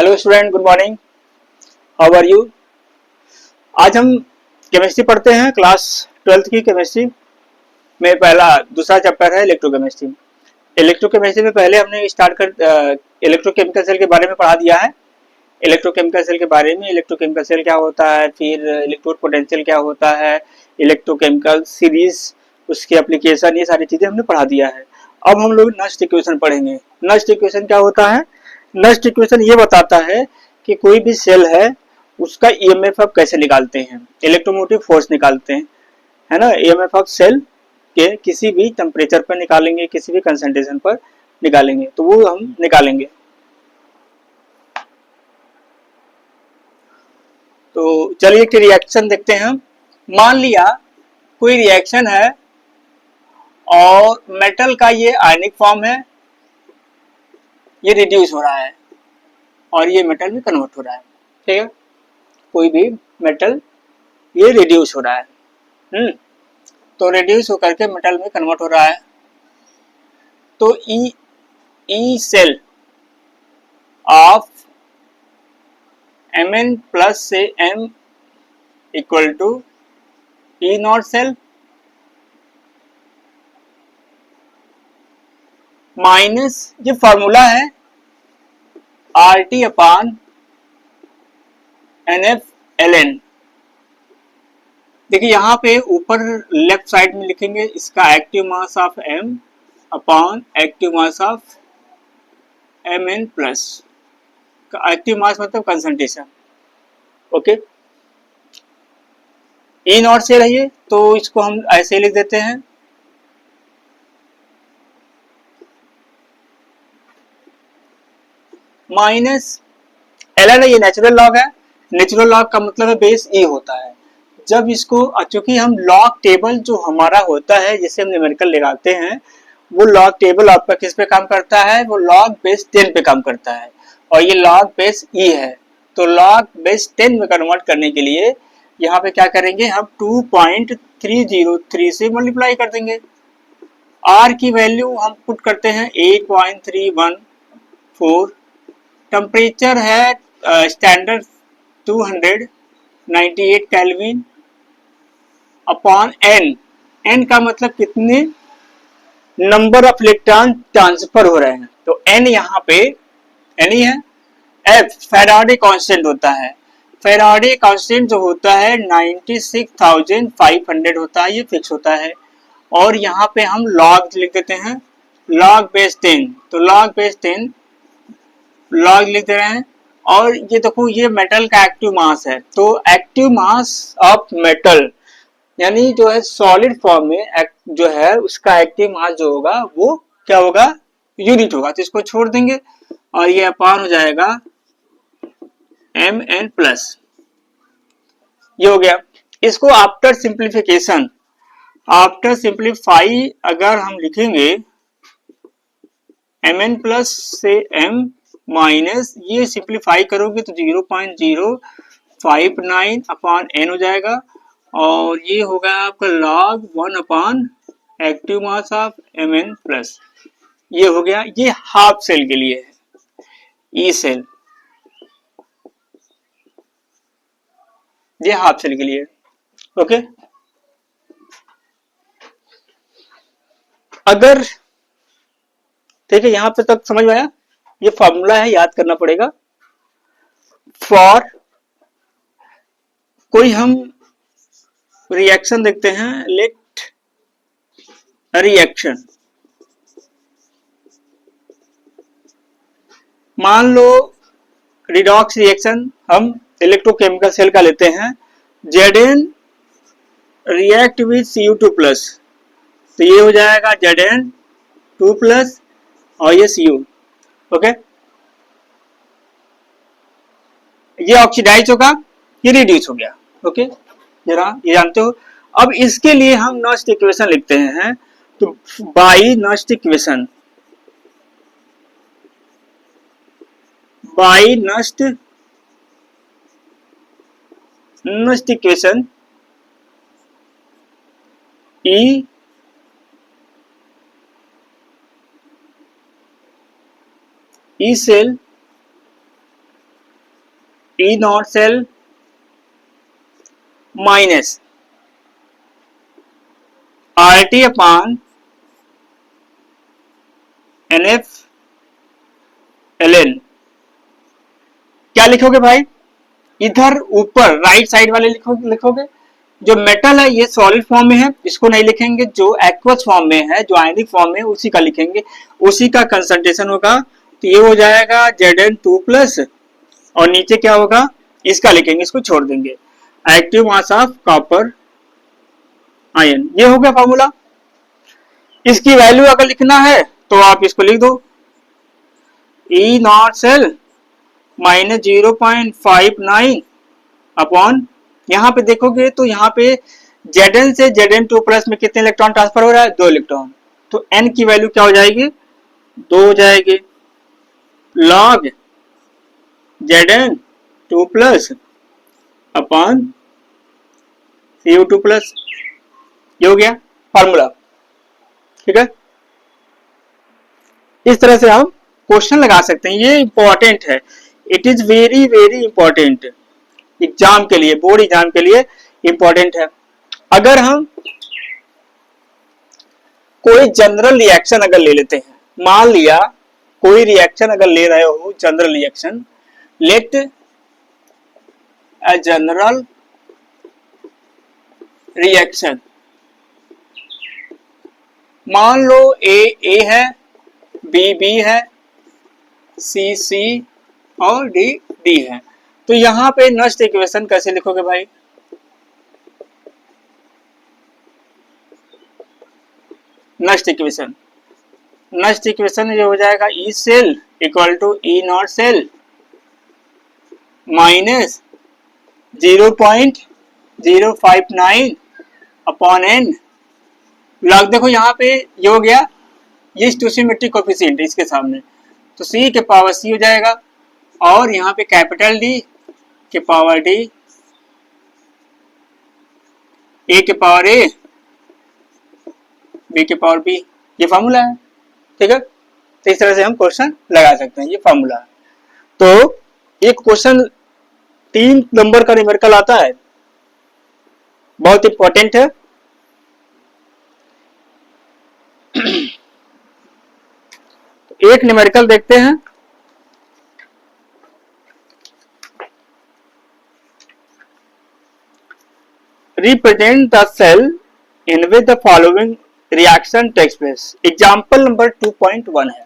Hello student, good morning. How are you? आज हम chemistry पढ़ते हैं, क्लास 12th की केमिस्ट्री में पहला दूसरा चैप्टर है इलेक्ट्रोकेमिस्ट्री। इलेक्ट्रोकेमिस्ट्री में पहले हमने स्टार्ट कर इलेक्ट्रोकेमिकल सेल के बारे में पढ़ा दिया है। इलेक्ट्रोकेमिकल सेल के बारे में, इलेक्ट्रोकेमिकल सेल क्या होता है, फिर इलेक्ट्रोड पोटेंशियल क्या होता है, इलेक्ट्रोकेमिकल सीरीज, उसकी एप्लीकेशन, ये सारी चीजें हमने पढ़ा दिया है। अब हम लोग नस्ट इक्वेशन पढ़ेंगे। नस्ट इक्वेशन क्या होता है? नस्ट इक्वेशन ये बताता है कि कोई भी सेल है उसका ईएमएफ आप कैसे निकालते हैं, इलेक्ट्रोमोटिव फोर्स निकालते हैं, है ना। ईएमएफ ऑफ सेल के किसी भी टेम्परेचर पर निकालेंगे, किसी भी कंसंट्रेशन पर निकालेंगे, तो वो हम निकालेंगे। तो चलिए एक रिएक्शन देखते हैं हम। मान लिया कोई रिएक्शन है और मेटल का ये आयनिक फॉर्म है, ये रिड्यूस हो रहा है और ये मेटल में कन्वर्ट हो रहा है। ठीक है, कोई भी मेटल ये रिड्यूस हो रहा है। तो रिड्यूस होकर के मेटल में कन्वर्ट हो रहा है। तो E cell of Mn plus से M equal to E not cell minus, ये फॉर्मूला है RT अपान NF ln। देखिए यहाँ पे ऊपर लेफ्ट साइड में लिखेंगे इसका active mass of M upon active mass of Mn plus, active mass मतलब concentration. Okay, E not cell है ये, तो इसको हम ऐसे लिख देते हैं माइनस ln है, ये नेचुरल लॉग है। नेचुरल लॉग का मतलब है बेस ए होता है। जब इसको, चूंकि हम लॉग टेबल जो हमारा होता है जिसे हम न्यूमेरिकल लगाते हैं, वो लॉग टेबल आपका किस पे काम करता है? वो लॉग बेस 10 पे काम करता है और ये लॉग बेस ई है। तो लॉग बेस 10 में कन्वर्ट करने के लिए यहाँ पे क्या करेंगे हम? 2.303 से मल्टीप्लाई कर देंगे। आर की वैल्यू हम पुट करते हैं 8.314। टेम्परेचर है standard 298 kelvin upon N. N का मतलब कितने नंबर ऑफ इलेक्ट्रॉन ट्रांसफर हो रहे हैं, तो एन यहाँ पे एन ही है। एफ फैराडे कांस्टेंट होता है। फैराडे कांस्टेंट जो होता है 96,500 होता है, ये फिक्स होता है। और यहाँ पे हम लॉग लिख देते हैं, लॉग बेस 10। तो लॉग बेस 10 लॉग लिख दे रहे हैं। और ये देखो, ये मेटल का एक्टिव मास है, तो एक्टिव मास ऑफ मेटल यानी जो है सॉलिड फॉर्म में जो है उसका एक्टिव मास जो होगा वो क्या होगा? यूनिट होगा। तो इसको छोड़ देंगे और ये अपान हो जाएगा Mn प्लस, ये हो गया। इसको आफ्टर सिंप्लीफिकेशन, आफ्टर सिंप्लीफाई अगर हम लिखेंगे Mn प्लस से M माइनस, ये सिंप्लीफाई करोगे तो 0.059 अपान n हो जाएगा और ये होगा आपका log 1 upon active mass of Mn plus. ये हो गया। ये हाफ सेल के लिए है, ई सेल, ये हाफ सेल के लिए। ओके, अगर ठीक है, यहां पे तक समझ में आया? ये फॉर्मूला है, याद करना पड़ेगा। फॉर कोई हम रिएक्शन देखते हैं, लेट रिएक्शन, मान लो रिडॉक्स रिएक्शन हम इलेक्ट्रोकेमिकल सेल का लेते हैं। Zn react with Cu2 plus, तो ये हो जाएगा Zn2 प्लस और ये Cu। ओके, ये ऑक्सीडाइज होगा, ये रिड्यूस हो गया। ओके, जरा ये जानते हो। अब इसके लिए हम नस्ट इक्वेशन लिखते हैं, तो by Nernst equation, by Nernst equation E cell E not cell minus R T upon N F L N. क्या लिखोगे भाई, इधर ऊपर राइट साइड वाले लिखोगे। जो मेटल है ये सॉलिड फॉर्म में है, इसको नहीं लिखेंगे। जो एक्वस फॉर्म में है, जो आयनिक फॉर्म में, उसी का लिखेंगे, उसी का कंसंट्रेशन होगा। तो ये हो जाएगा Zn2+ और नीचे क्या होगा, इसका लिखेंगे, इसको छोड़ देंगे, active mass of copper ion. ये हो गया फॉर्मूला। इसकी वैल्यू अगर लिखना है तो आप इसको लिख दो, ई नॉट सेल माइनस 0.59 अपॉन, यहां पे देखोगे तो यहाँ पे Zn से Zn2+ में कितने इलेक्ट्रॉन ट्रांसफर हो रहा है, 2 इलेक्ट्रॉन। तो n की वैल्यू क्या हो जाएगी, 2 हो जाएगी, log Zn2+ अपॉन Cu2+। ये हो गया फार्मूला, ठीक है। इस तरह से हम क्वेश्चन लगा सकते हैं। ये इंपॉर्टेंट है, it is very very important, exam के लिए, बोर्ड एग्जाम के लिए इंपॉर्टेंट है। अगर हम कोई जनरल रिएक्शन अगर ले लेते हैं, मान लिया कोई रिएक्शन अगर ले रहे हो, general reaction, let a general reaction, मान लो ए है, बी है, सी और डी है। तो यहां पे नष्ट इक्वेशन कैसे लिखोगे भाई, नष्ट इक्वेशन ये हो जाएगा E cell equal to E not cell minus 0.059 upon N. Log देखो यहाँ पे ये हो गया, ये स्टोइचियोमेट्रिक कोएफिशिएंट इसके सामने, तो सी के पावर सी हो जाएगा, और यहाँ पे कैपिटल डी के पावर डी, ए के पावर ए, बी के पावर बी। ये फार्मूला है, ठीक है। तो इस तरह से हम क्वेश्चन लगा सकते हैं, ये फार्मूला है। तो एक क्वेश्चन 3 नंबर का न्यूमेरिकल आता है, बहुत इंपॉर्टेंट है। तो एक न्यूमेरिकल देखते हैं। Represent the cell in which the following reaction takes place. Example number 2.1 है।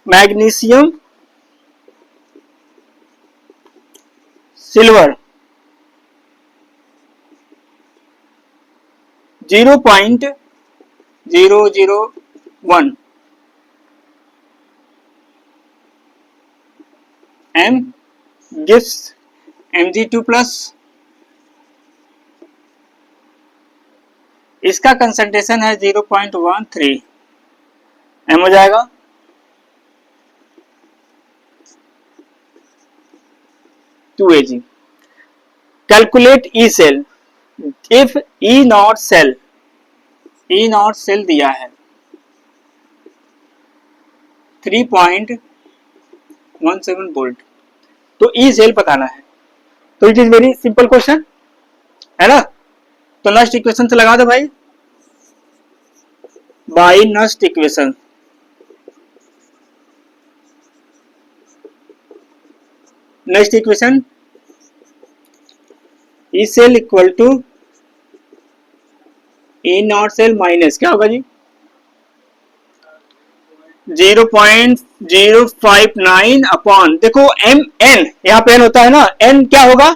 Magnesium silver 0.001 M gives Mg2+। इसका कंसंट्रेशन है 0.13 M हो जाएगा। Ag। Calculate E cell if E not cell दिया है 3.17 वोल्ट, तो ई सेल बताना है। तो it is very simple question है ना। तो नष्ट इक्वेशन से लगा दो भाई, by Nernst equation, next equation E cell equal to E not cell minus क्या होगा जी, 0.059 अपॉन, देखो एम एन, यहाँ पे एन होता है ना, एन क्या होगा,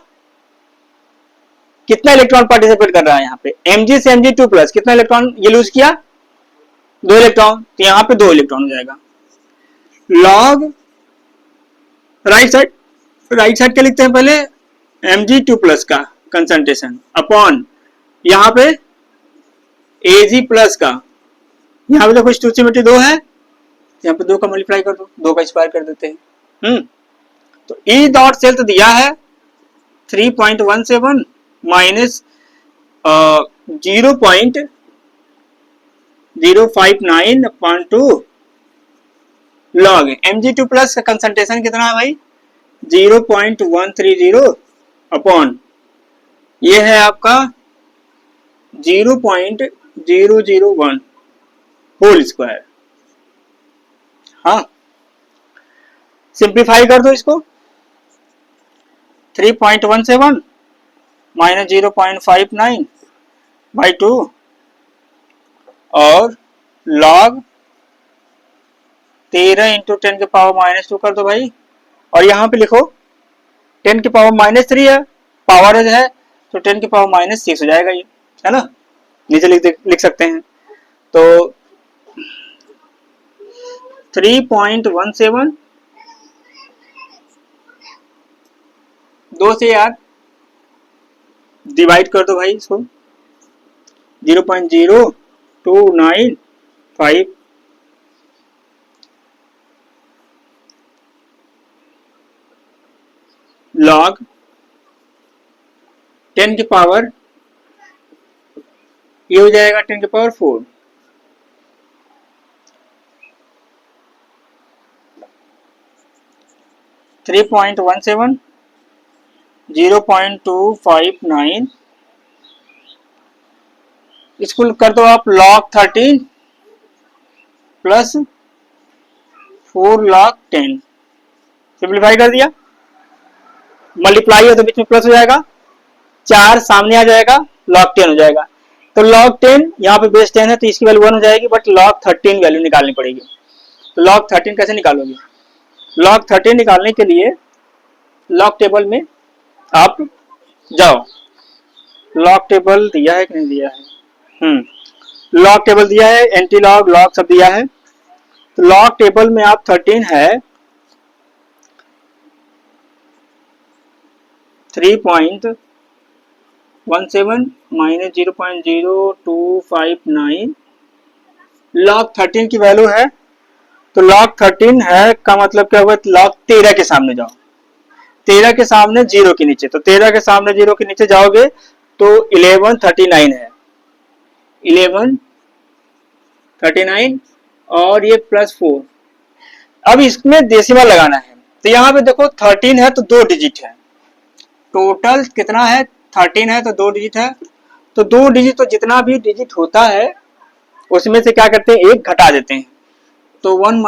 कितना इलेक्ट्रॉन पार्टिसिपेट कर रहा है यहाँ पे, Mg से Mg2+, कितना इलेक्ट्रॉन ये लूज किया, 2 इलेक्ट्रॉन, तो यहाँ पे 2 इलेक्ट्रॉन हो जाएगा। लॉग राइट साइड क्या लिखते हैं पहले, Mg2+ का कंसंट्रेशन अपॉन यहाँ पे Ag+ का, यहाँ पे देखो स्टोइचियोमेट्री 2 है, यहाँ पे 2 का मल्टीप्लाई कर दो, 2 का स्क्वायर कर देते हैं। तो ई डॉट सेल तो दिया है 3.17 माइनस 0.059 अपॉन 2 लॉग Mg2+ का कंसंट्रेशन कितना है भाई 0.130 अपॉन ये है आपका 0.001 होल स्क्वायर। हाँ सिंप्लीफाई कर दो इसको 3.17 माइनस 0.59 बाई 2 और लॉग 13 इंटू 10 के पावर -2 कर दो भाई और यहाँ पे लिखो 10 के पावर -3 है पावर है तो 10 के पावर -6 हो जाएगा ये है ना नीचे लिख सकते हैं तो 3.17 2 से यार डिवाइड कर दो भाई इसको 0.0295 लॉग 10 की पावर ये हो जाएगा 10 की पावर 4 3.17 0.259 इसको कर दो आप log 13 प्लस 4 log 10 सिंप्लीफाई कर दिया मल्टीप्लाई है तो बीच में प्लस हो जाएगा 4 सामने आ जाएगा log 10 हो जाएगा तो log 10 यहाँ पे बेस 10 है तो इसकी वैल्यू 1 हो जाएगी बट log 13 वैल्यू निकालनी पड़ेगी तो log 13 कैसे निकालोगे log 13 निकालने के लिए log टेबल में आप जाओ log टेबल दिया है कि नहीं दिया है log टेबल दिया है एंटी लॉग लॉग सब दिया है तो log टेबल में आप 13 है 3.17 माइनस 0.0259 log 13 की वैल्यू है तो log 13 है का मतलब क्या हुआ log 13 के सामने जाओ 13 के सामने 0 के नीचे तो 13 के सामने 0 के नीचे जाओगे तो 1139 है 1139 और ये +4 अब इसमें डेसिमल लगाना है तो यहाँ पे देखो 13 है तो 2 डिजिट है टोटल कितना है 13 है तो 2 डिजिट है तो 2 डिजिट तो जितना भी डिजिट होता है उसमें से क्या करते हैं एक घटा देते हैं तो 1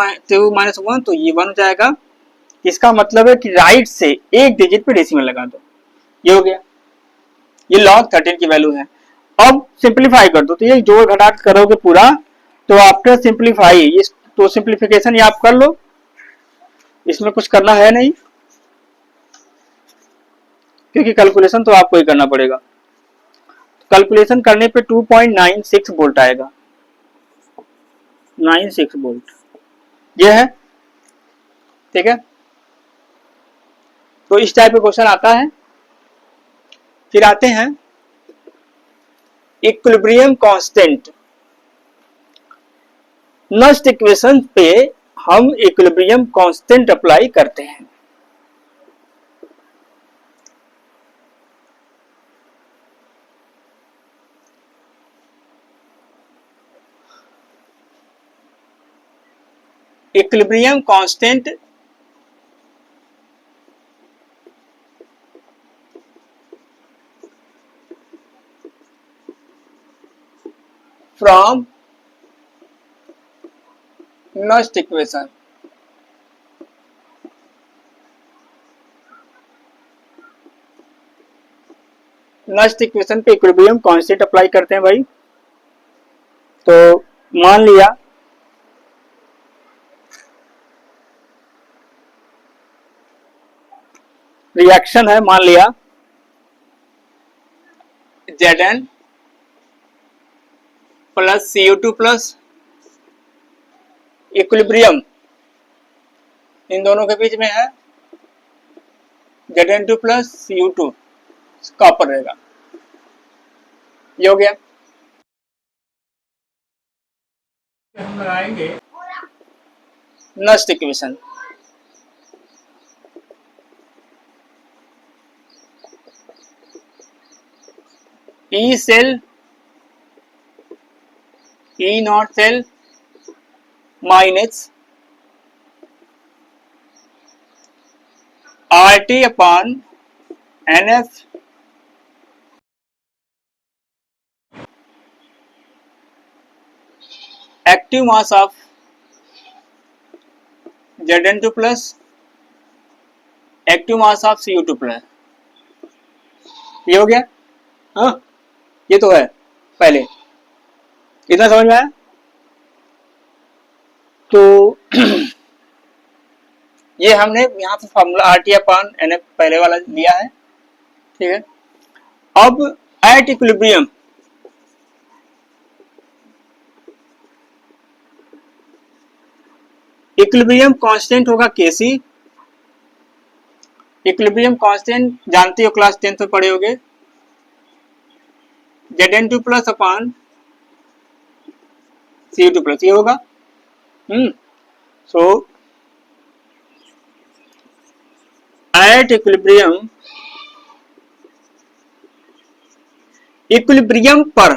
माइनस 1 तो ये 1 हो जाएगा इसका मतलब है कि राइट से एक डिजिट पे डेसिमल लगा दो ये हो गया ये log 13 की वैल्यू है अब सिंप्लीफाई कर दो तो ये जोड़ घटा करोगे पूरा तो आफ्टर सिंप्लीफाई तो सिंप्लीफिकेशन ये आप कर लो इसमें कुछ करना है नहीं क्योंकि कैलकुलेशन तो आपको ही करना पड़ेगा कैलकुलेशन करने पे 2.96 वोल्ट आएगा 96 वोल्ट ये है ठीक है तो इस टाइप का क्वेश्चन आता है फिर आते हैं इक्विलिब्रियम कांस्टेंट नेक्स्ट इक्वेशन पे हम इक्विलिब्रियम कांस्टेंट अप्लाई करते हैं equilibrium constant from next equation next equation पे इक्विलिब्रियम कांस्टेंट अप्लाई करते हैं भाई तो मान लिया रिएक्शन है मान लिया Zn plus CO2 plus equilibrium इन दोनों के बीच में है Zn2 प्लस CO2 कॉपर रहेगा ये हो गया हम लगाएंगे next equation E cell E naught cell minus RT upon NF active mass of Zn2 plus active mass of Cu2 plus. ये हो गया। हाँ, ये तो है। पहले इतना समझ में आया। तो ये हमने यहाँ पे फॉर्मूला RT अपॉन NF पहले वाला लिया है, ठीक है। अब एट इक्विलिब्रियम इक्विलिब्रियम कांस्टेंट होगा Kc। इक्विलिब्रियम कांस्टेंट जानते हो, क्लास 10th में पढ़े होगे, Zn2 plus upon Cu2 plus, ये होगा। सो एट इक्विलिब्रियम, इक्विलिब्रियम पर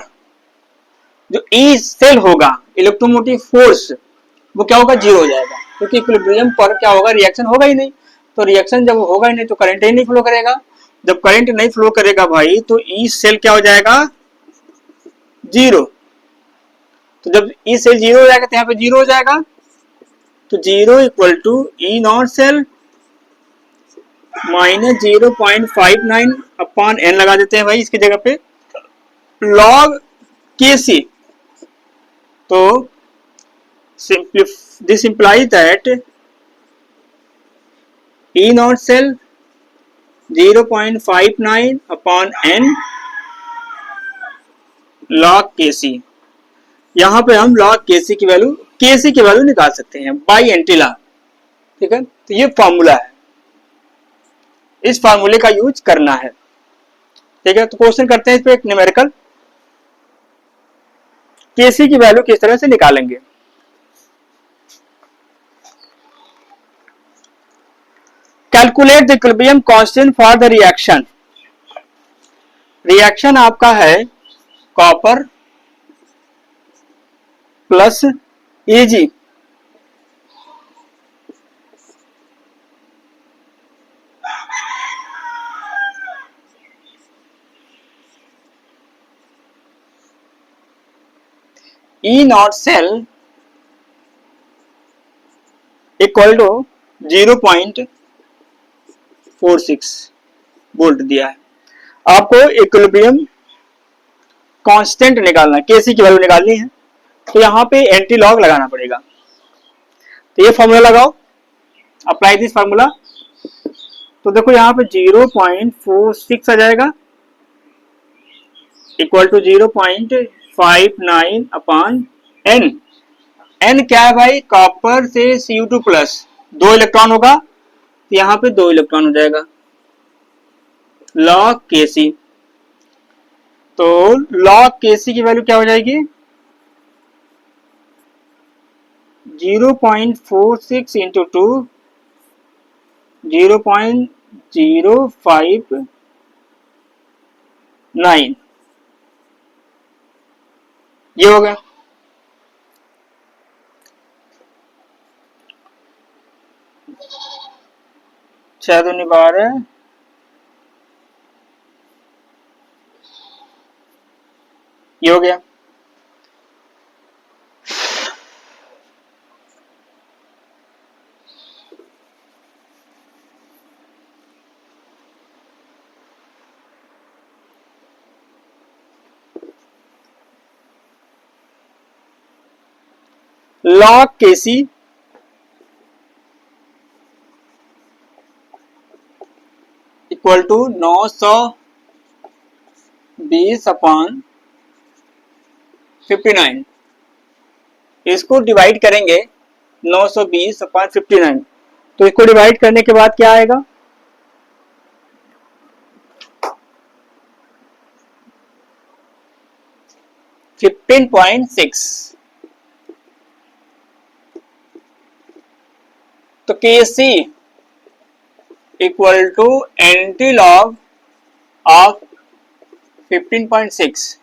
जो ई सेल होगा इलेक्ट्रोमोटिव फोर्स वो क्या होगा, जीरो हो जाएगा, क्योंकि इक्विलिब्रियम पर क्या होगा, रिएक्शन होगा ही नहीं। तो रिएक्शन जब होगा ही नहीं तो करंट ही नहीं फ्लो करेगा। जब करंट नहीं फ्लो करेगा भाई तो ई सेल क्या हो जाएगा, जीरो। तो जब ई सेल जीरो हो जाएगा तो यहाँ पे जीरो हो जाएगा। तो zero equal to E not cell minus 0.59 upon N लगा देते हैं भाई इसकी जगह पे, लॉग के सी। तो this implies that E naught cell 0.59 upon n log Kc। यहां पे हम log Kc की वैल्यू निकाल सकते हैं बाई एंटी लॉग, ठीक है। तो ये फॉर्मूला है, इस फॉर्मूले का यूज करना है, ठीक है। तो क्वेश्चन करते हैं इस पे एक न्यूमेरिकल, Kc की वैल्यू किस तरह से निकालेंगे। Calculate the equilibrium constant for the reaction. Reaction आपका है copper plus Ag, E naught cell equal to 0.46 volt दिया है। आपको इक्विलिब्रियम कांस्टेंट निकालना है, Kc की वैल्यू निकालनी है, तो यहाँ पे एंटी लॉग लगाना पड़ेगा। तो ये फॉर्मूला लगाओ, अप्लाई दिस फॉर्मूला। तो देखो यहाँ पे 0.46 आ जाएगा equal to 0.59 upon N. N क्या है भाई, कॉपर से Cu2 प्लस 2 इलेक्ट्रॉन होगा, तो यहाँ पे 2 इलेक्ट्रॉन हो जाएगा, लॉग Kc। तो लॉग Kc की वैल्यू क्या हो जाएगी, 0.46 इंटू 2 0.059, ये हो गया। शायद नहीं बाहर है, ये हो गया। Log Kc equal to 920 upon 59। इसको डिवाइड करेंगे 920 अपॉन 59, तो इसको डिवाइड करने के बाद क्या आएगा, 15.6। तो Kc equal to anti log of 15.6।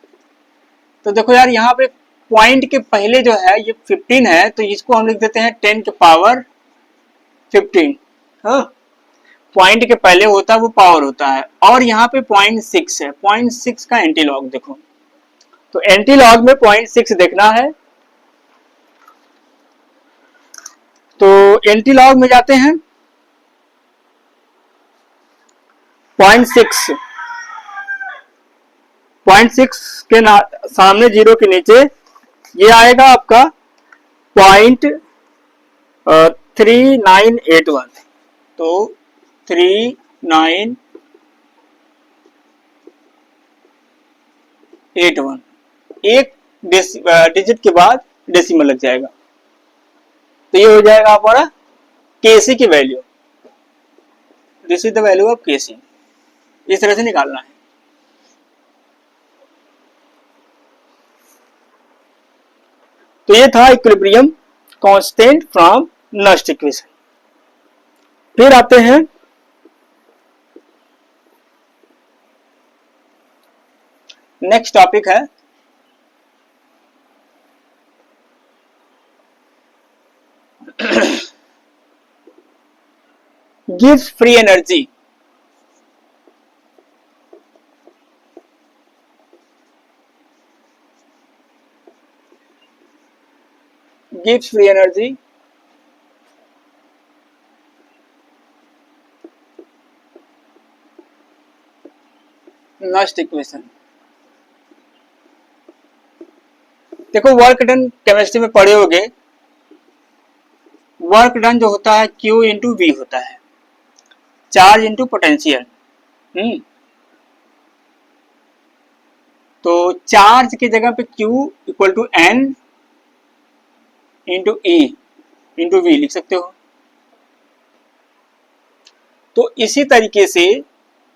तो देखो यार यहाँ पे पॉइंट के पहले जो है ये 15 है, तो इसको हम लिख देते हैं 10 के पावर 15। हाँ, पॉइंट के पहले होता है वो पावर होता है, और यहाँ पे 0.6 है, 0.6 का एंटी लॉग देखो, तो एंटी लॉग में 0.6 देखना है। तो एंटी लॉग में जाते हैं 0.6, 0.6 के सामने जीरो के नीचे ये आएगा आपका 0.3981, तो 3981, एक डिजिट के बाद डेसिमल लग जाएगा, तो ये हो जाएगा हमारा केसी की value. This is the value of KC, इस तरह से निकालना है। तो ये था equilibrium constant from Nernst equation. फिर आते हैं नेक्स्ट टॉपिक है गिव्स फ्री एनर्जी। गिव्स फ्री एनर्जी नस्ट इक्वेशन। देखो वर्क डन केमिस्ट्री में पढ़े होगे, वर्क डन जो होता है Q इंटू वी होता है, चार्ज इंटू पोटेंशियल। तो चार्ज की जगह पे Q equal to N into E into V लिख सकते हो। तो इसी तरीके से